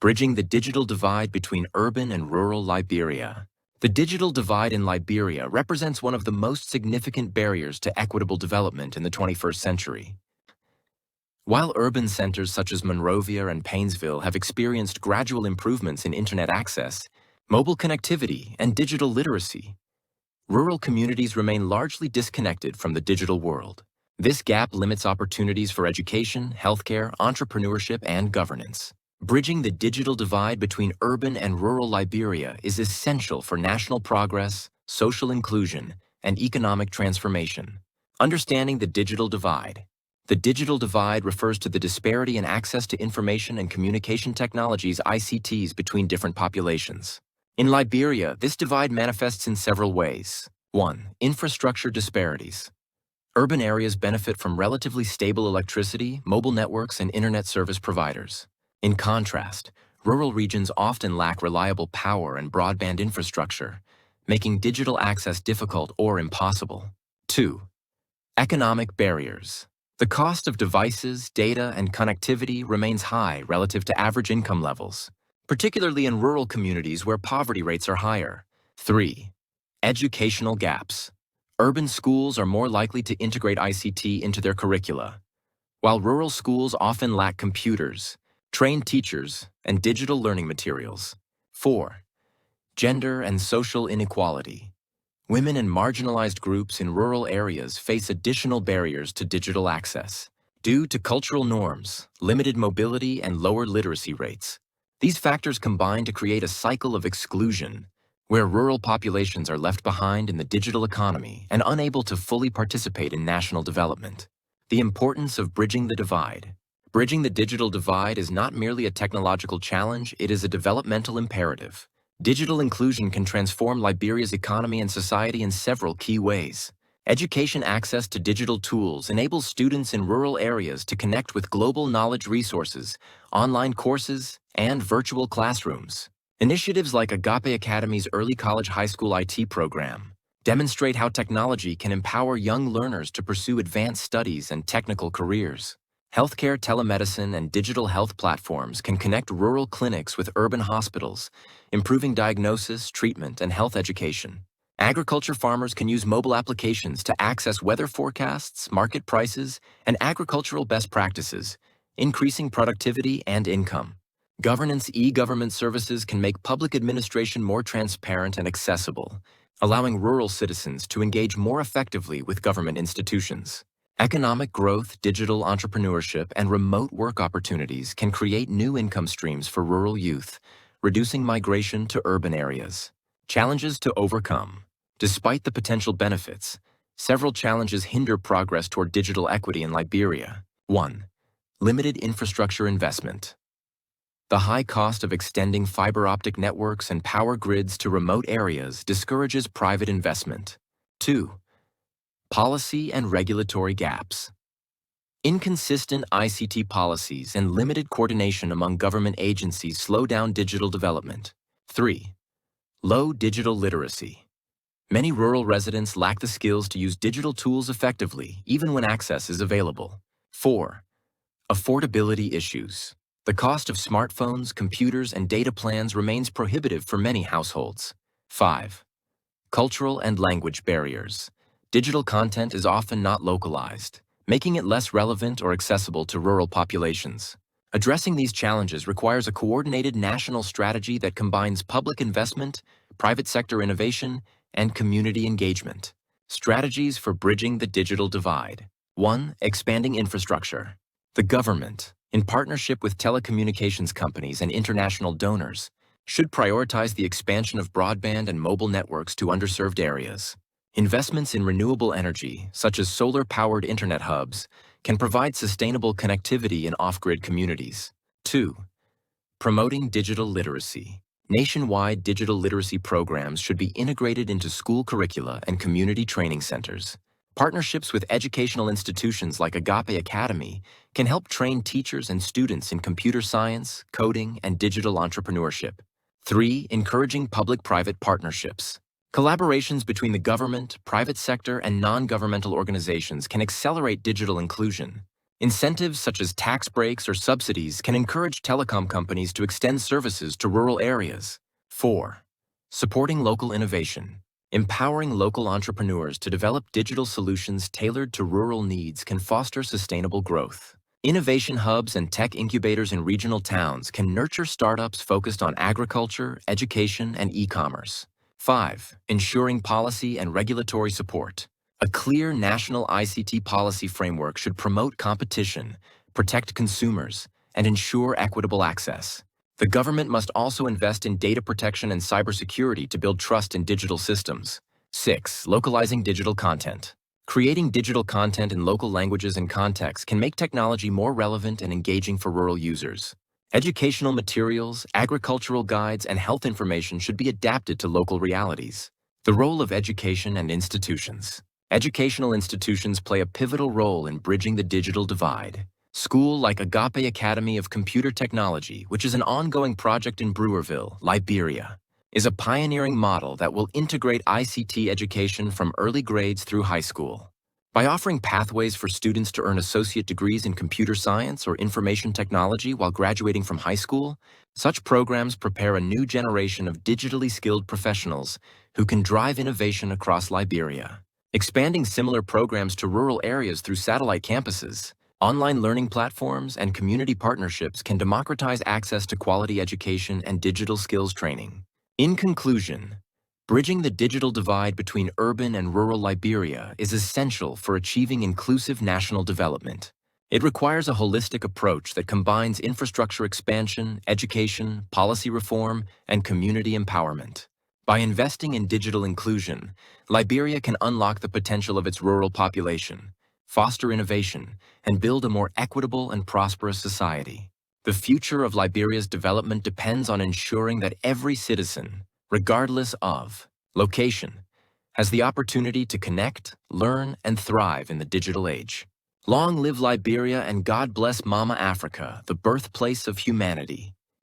Bridging the digital divide between urban and rural Liberia. The digital divide in Liberia represents one of the most significant barriers to equitable development in the 21st century. While urban centers such as Monrovia and Painesville have experienced gradual improvements in internet access, mobile connectivity, and digital literacy, rural communities remain largely disconnected from the digital world. This gap limits opportunities for education, healthcare, entrepreneurship, and governance. Bridging the digital divide between urban and rural Liberia is essential for national progress, social inclusion, and economic transformation. Understanding the digital divide. The digital divide refers to the disparity in access to information and communication technologies (ICTs) between different populations. In Liberia, this divide manifests in several ways. 1. Infrastructure disparities. Urban areas benefit from relatively stable electricity, mobile networks, and internet service providers. In contrast, rural regions often lack reliable power and broadband infrastructure, making digital access difficult or impossible. 2. Economic barriers. The cost of devices, data, and connectivity remains high relative to average income levels, particularly in rural communities where poverty rates are higher. 3. Educational gaps. Urban schools are more likely to integrate ICT into their curricula, while rural schools often lack computers, trained teachers, and digital learning materials. 4. Gender and social inequality. Women and marginalized groups in rural areas face additional barriers to digital access due to cultural norms, limited mobility, and lower literacy rates. These factors combine to create a cycle of exclusion, where rural populations are left behind in the digital economy and unable to fully participate in national development. The importance of bridging the divide. Bridging the digital divide is not merely a technological challenge, it is a developmental imperative. Digital inclusion can transform Liberia's economy and society in several key ways. Education access to digital tools enables students in rural areas to connect with global knowledge resources, online courses, and virtual classrooms. Initiatives like Agape Academy's Early College High School IT program demonstrate how technology can empower young learners to pursue advanced studies and technical careers. Healthcare, telemedicine, and digital health platforms can connect rural clinics with urban hospitals, improving diagnosis, treatment, and health education. Agriculture farmers can use mobile applications to access weather forecasts, market prices, and agricultural best practices, increasing productivity and income. Governance e-government services can make public administration more transparent and accessible, allowing rural citizens to engage more effectively with government institutions. Economic growth, digital entrepreneurship, and remote work opportunities can create new income streams for rural youth, reducing migration to urban areas. Challenges to overcome. Despite the potential benefits, several challenges hinder progress toward digital equity in Liberia. 1. Limited infrastructure investment. The high cost of extending fiber optic networks and power grids to remote areas discourages private investment. 2. Policy and regulatory gaps. Inconsistent ICT policies and limited coordination among government agencies slow down digital development. 3. Low digital literacy. Many rural residents lack the skills to use digital tools effectively, even when access is available. 4. Affordability issues. The cost of smartphones, computers, and data plans remains prohibitive for many households. 5. Cultural and language barriers. Digital content is often not localized, making it less relevant or accessible to rural populations. Addressing these challenges requires a coordinated national strategy that combines public investment, private sector innovation, and community engagement. Strategies for bridging the digital divide. 1. Expanding infrastructure. The government, in partnership with telecommunications companies and international donors, should prioritize the expansion of broadband and mobile networks to underserved areas. Investments in renewable energy, such as solar-powered internet hubs, can provide sustainable connectivity in off-grid communities. 2. Promoting digital literacy. Nationwide digital literacy programs should be integrated into school curricula and community training centers. Partnerships with educational institutions like Agape Academy can help train teachers and students in computer science, coding, and digital entrepreneurship. 3. Encouraging public-private partnerships. Collaborations between the government, private sector, and non-governmental organizations can accelerate digital inclusion. Incentives such as tax breaks or subsidies can encourage telecom companies to extend services to rural areas. 4. Supporting local innovation. Empowering local entrepreneurs to develop digital solutions tailored to rural needs can foster sustainable growth. Innovation hubs and tech incubators in regional towns can nurture startups focused on agriculture, education, and e-commerce. 5. Ensuring policy and regulatory support. A clear national ICT policy framework should promote competition, protect consumers, and ensure equitable access. The government must also invest in data protection and cybersecurity to build trust in digital systems. 6. Localizing digital content. Creating digital content in local languages and contexts can make technology more relevant and engaging for rural users. Educational materials, agricultural guides, and health information should be adapted to local realities. The role of education and institutions. Educational institutions play a pivotal role in bridging the digital divide. School like Agape Academy of Computer Technology, which is an ongoing project in Brewerville, Liberia, is a pioneering model that will integrate ICT education from early grades through high school. By offering pathways for students to earn associate degrees in computer science or information technology while graduating from high school, such programs prepare a new generation of digitally skilled professionals who can drive innovation across Liberia. Expanding similar programs to rural areas through satellite campuses, online learning platforms, and community partnerships can democratize access to quality education and digital skills training. In conclusion, bridging the digital divide between urban and rural Liberia is essential for achieving inclusive national development. It requires a holistic approach that combines infrastructure expansion, education, policy reform, and community empowerment. By investing in digital inclusion, Liberia can unlock the potential of its rural population, foster innovation, and build a more equitable and prosperous society. The future of Liberia's development depends on ensuring that every citizen, regardless of location, has the opportunity to connect, learn, and thrive in the digital age. Long live Liberia, and God bless Mama Africa, the birthplace of humanity.